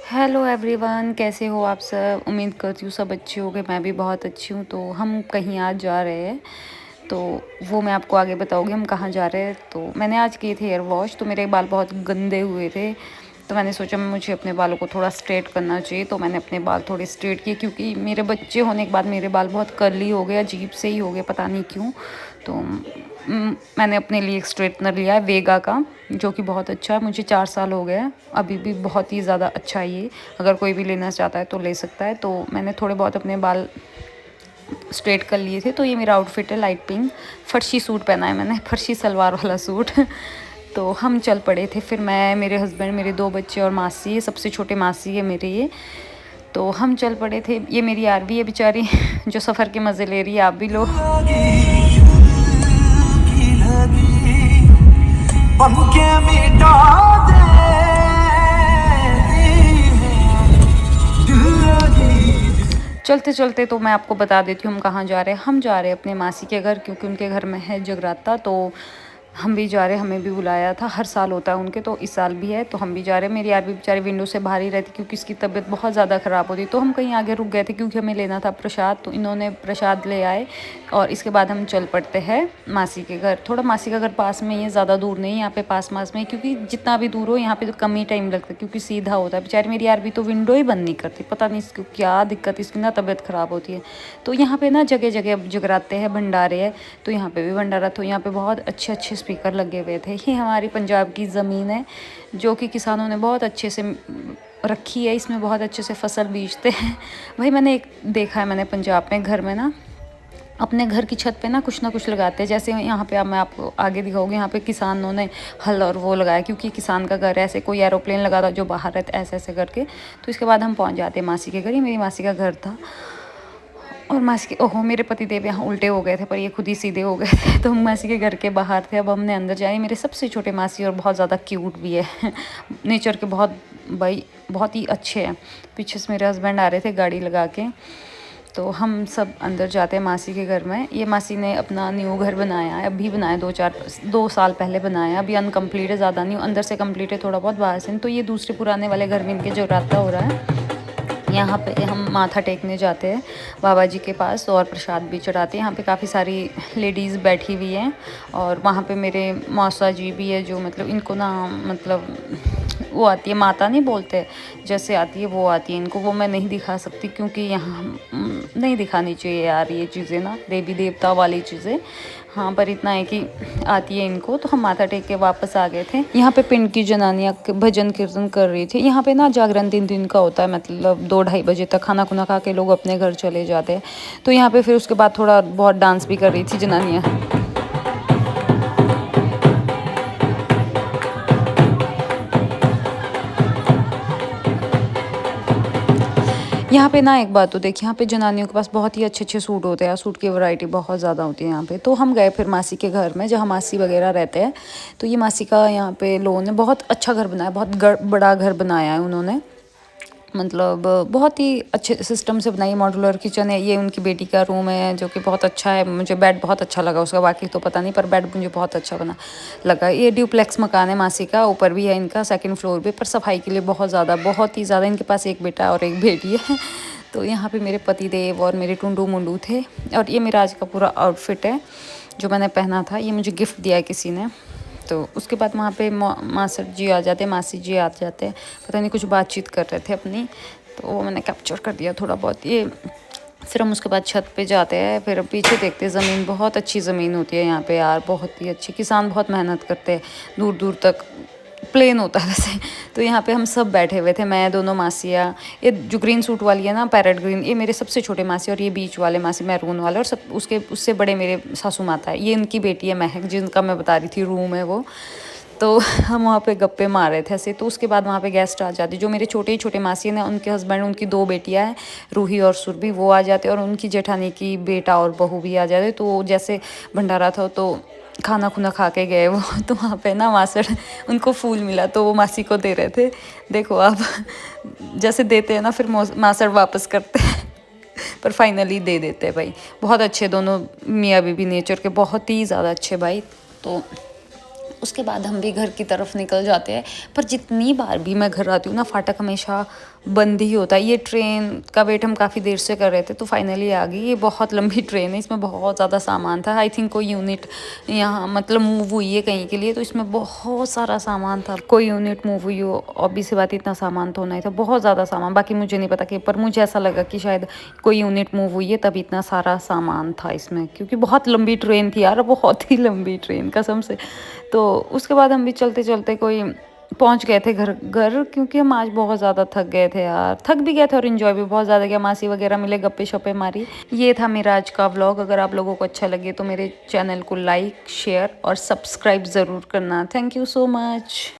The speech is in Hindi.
हेलो एवरीवन, कैसे हो आप सब। उम्मीद करती हूँ सब अच्छे होंगे। मैं भी बहुत अच्छी हूँ। तो हम कहीं आज जा रहे हैं, तो वो मैं आपको आगे बताऊँगी हम कहाँ जा रहे हैं। तो मैंने आज किए थे हेयर वॉश, तो मेरे बाल बहुत गंदे हुए थे। तो मैंने सोचा मुझे अपने बालों को थोड़ा स्ट्रेट करना चाहिए, तो मैंने अपने बाल थोड़े स्ट्रेट किए क्योंकि मेरे बच्चे होने के बाद मेरे बाल बहुत कर्ली हो गए, अजीब से ही हो गए, पता नहीं क्यों। तो मैंने अपने लिए एक स्ट्रेटनर लिया है वेगा का, जो कि बहुत अच्छा है। मुझे 4 साल हो गए हैं, अभी भी बहुत ही ज़्यादा अच्छा है ये। अगर कोई भी लेना चाहता है तो ले सकता है। तो मैंने थोड़े बहुत अपने बाल स्ट्रेट कर लिए थे। तो ये मेरा आउटफिट है, लाइट पिंक फर्शी सूट पहना है मैंने, फर्शी सलवार वाला सूट। तो हम चल पड़े थे, फिर मैं, मेरे हस्बैंड, मेरे 2 बच्चे और मासी है, सबसे छोटे मासी है मेरे ये। तो हम चल पड़े थे। ये मेरी आरवी है बेचारी, जो सफ़र के मज़े ले रही है, आप भी लो। चलते चलते तो मैं आपको बता देती हूँ हम कहाँ जा रहे हैं। हम जा रहे हैं अपने मासी के घर, क्योंकि उनके घर में है जगराता। तो हम भी जा रहे हैं, हमें भी बुलाया था, हर साल होता है उनके, तो इस साल भी है, तो हम भी जा रहे हैं। मेरी यार भी बेचारी विंडो से बाहर ही रहती क्योंकि इसकी तबीयत बहुत ज़्यादा ख़राब होती। तो हम कहीं आगे रुक गए थे क्योंकि हमें लेना था प्रसाद, तो इन्होंने प्रसाद ले आए और इसके बाद हम चल पड़ते हैं मासी के घर। थोड़ा मासी का घर पास में ही है, ज़्यादा दूर नहीं, यहाँ पे पास में, क्योंकि जितना भी दूर हो यहाँ पे तो कम ही टाइम लगता है क्योंकि सीधा होता है। बेचारी मेरी यार भी तो विंडो ही बंद नहीं करती, पता नहीं इसको क्या दिक्कत, इसकी ना तबीयत ख़राब होती है। तो यहाँ पे ना जगह जगह जगराते हैं, भंडारे हैं, तो यहाँ पे भी भंडारा। तो यहाँ पे बहुत अच्छे अच्छे स्पीकर लगे हुए थे। ये हमारी पंजाब की ज़मीन है जो कि किसानों ने बहुत अच्छे से रखी है, इसमें बहुत अच्छे से फसल बीजते हैं। भाई मैंने एक देखा है, मैंने पंजाब में घर में ना अपने घर की छत पे ना कुछ लगाते हैं। जैसे यहाँ पे, अब मैं आपको आगे दिखाऊंगी, यहाँ पे किसानों ने हल और वो लगाया क्योंकि किसान का घर ऐसे, कोई एरोप्लेन लगा था जो बाहर रहता, ऐसे ऐसे करके। तो इसके बाद हम पहुँच जाते हैं मासी के घर। ये मेरी मासी का घर था। और मासी के, ओहो मेरे पति देव यहाँ उल्टे हो गए थे, पर ये खुद ही सीधे हो गए थे। तो हम मासी के घर के बाहर थे, अब हमने अंदर जाए। मेरे सबसे छोटे मासी और बहुत ज़्यादा क्यूट भी है, नेचर के बहुत, भाई बहुत ही अच्छे हैं। पीछे से मेरे हस्बैंड आ रहे थे गाड़ी लगा के। तो हम सब अंदर जाते हैं मासी के घर में। ये मासी ने अपना न्यू घर बनाया है, अभी बनाया, 2 साल पहले बनाया, अभी अनकम्प्लीट है, ज़्यादा नहीं, अंदर से कम्प्लीट है, थोड़ा बहुत बाहर से। तो ये दूसरे पुराने वाले घर में इनके जगराता हो रहा है। यहाँ पे हम माथा टेकने जाते हैं बाबा जी के पास और प्रसाद भी चढ़ाते हैं। यहाँ पे काफ़ी सारी लेडीज़ बैठी हुई हैं और वहाँ पे मेरे मौसा जी भी है, जो मतलब इनको ना, मतलब वो आती है, माता नहीं बोलते, जैसे आती है वो आती है इनको। वो मैं नहीं दिखा सकती क्योंकि यहाँ नहीं दिखानी चाहिए यार ये चीज़ें ना, देवी देवता वाली चीज़ें। हाँ, पर इतना है कि आती है इनको। तो हम माथा टेक के वापस आ गए थे। यहाँ पे पिंड की जनानियाँ भजन कीर्तन कर रही थी। यहाँ पे ना जागरण 3 दिन का होता है, मतलब 2-2:30 बजे तक खाना खुना खा के लोग अपने घर चले जाते हैं। तो यहाँ पे फिर उसके बाद थोड़ा बहुत डांस भी कर रही थी जनानियाँ। यहाँ पे ना एक बात तो देखिए, यहाँ पे जनानियों के पास बहुत ही अच्छे अच्छे सूट होते हैं, सूट की वैरायटी बहुत ज़्यादा होती है यहाँ पे। तो हम गए फिर मासी के घर में, जहाँ मासी वगैरह रहते हैं। तो ये मासी का यहाँ पे लोन है, बहुत अच्छा घर बनाया, बहुत बड़ा घर बनाया है उन्होंने, मतलब बहुत ही अच्छे सिस्टम से बनाई। मॉड्यूलर किचन है, ये उनकी बेटी का रूम है जो कि बहुत अच्छा है। मुझे बेड बहुत अच्छा लगा उसका, बाकी तो पता नहीं, पर बेड मुझे बहुत अच्छा बना लगा। ये ड्यूप्लेक्स मकान है मासी का, ऊपर भी है इनका, सेकंड फ्लोर पे, पर सफाई के लिए बहुत ज़्यादा इनके पास एक बेटा और एक बेटी है। तो यहाँ पे मेरे पति देव और मेरे टुंडू मुंडू थे। और ये मेरा आज का पूरा आउटफिट है जो मैंने पहना था, ये मुझे गिफ्ट दिया है किसी ने। तो उसके बाद वहाँ पे मासर जी आ जाते, मासी जी आ जाते, पता नहीं कुछ बातचीत कर रहे थे अपनी, तो वो मैंने कैप्चर कर दिया थोड़ा बहुत ये। फिर हम उसके बाद छत पे जाते हैं, फिर पीछे देखते हैं ज़मीन, बहुत अच्छी ज़मीन होती है यहाँ पे यार, बहुत ही अच्छी। किसान बहुत मेहनत करते हैं, दूर दूर तक प्लेन होता है वैसे। तो यहाँ पे हम सब बैठे हुए थे, मैं, दोनों मासियाँ, ये जो ग्रीन सूट वाली है ना, पैरेट ग्रीन, ये मेरे सबसे छोटे मासी, और ये बीच वाले मासी मैरून वाले, और सब उसके उससे बड़े मेरे सासू माता है, ये उनकी बेटी है महक, जिनका मैं बता रही थी रूम है वो। तो हम वहाँ पे गप्पे मार रहे थे ऐसे। तो उसके बाद वहाँ पे गेस्ट आ जाते, जो मेरे छोटे ही छोटे मासी हैं, उनके हस्बैंड, उनकी 2 बेटियाँ हैं, रूही और सुरभि, वो आ जाते, और उनकी जेठानी की बेटा और बहू भी आ जाते। तो जैसे भंडारा था तो खाना खुना खा के गए वो। तो वहाँ पे ना मासड़, उनको फूल मिला तो वो मासी को दे रहे थे। देखो आप, जैसे देते हैं ना फिर मासड़ वापस करते हैं। पर फाइनली दे देते हैं भाई। बहुत अच्छे दोनों मियाँ बीबी, नेचर के बहुत ही ज़्यादा अच्छे भाई। तो उसके बाद हम भी घर की तरफ निकल जाते हैं। पर जितनी बार भी मैं घर आती हूँ ना, फाटक हमेशा बंद ही होता है। ये ट्रेन का वेट हम काफ़ी देर से कर रहे थे, तो फाइनली आ गई। ये बहुत लंबी ट्रेन है, इसमें बहुत ज़्यादा सामान था। आई थिंक कोई यूनिट यहाँ मतलब मूव हुई है कहीं के लिए, तो इसमें बहुत सारा सामान था। कोई यूनिट मूव हुई हो, ऑब्वियस सी बात, इतना सामान तो होना ही था, बहुत ज़्यादा सामान। बाकी मुझे नहीं पता कि, पर मुझे ऐसा लगा कि शायद कोई यूनिट मूव हुई है तभी इतना सारा सामान था इसमें, क्योंकि बहुत लंबी ट्रेन थी यार, बहुत ही लंबी ट्रेन कसम से। तो उसके बाद हम भी चलते चलते कोई पहुंच गए थे घर, क्योंकि हम आज बहुत ज़्यादा थक गए थे यार, थक भी गए थे और इन्जॉय भी बहुत ज़्यादा किया। मासी वगैरह मिले, गप्पे शप्पे मारी। ये था मेरा आज का व्लॉग। अगर आप लोगों को अच्छा लगे तो मेरे चैनल को लाइक, शेयर और सब्सक्राइब ज़रूर करना। Thank you so much.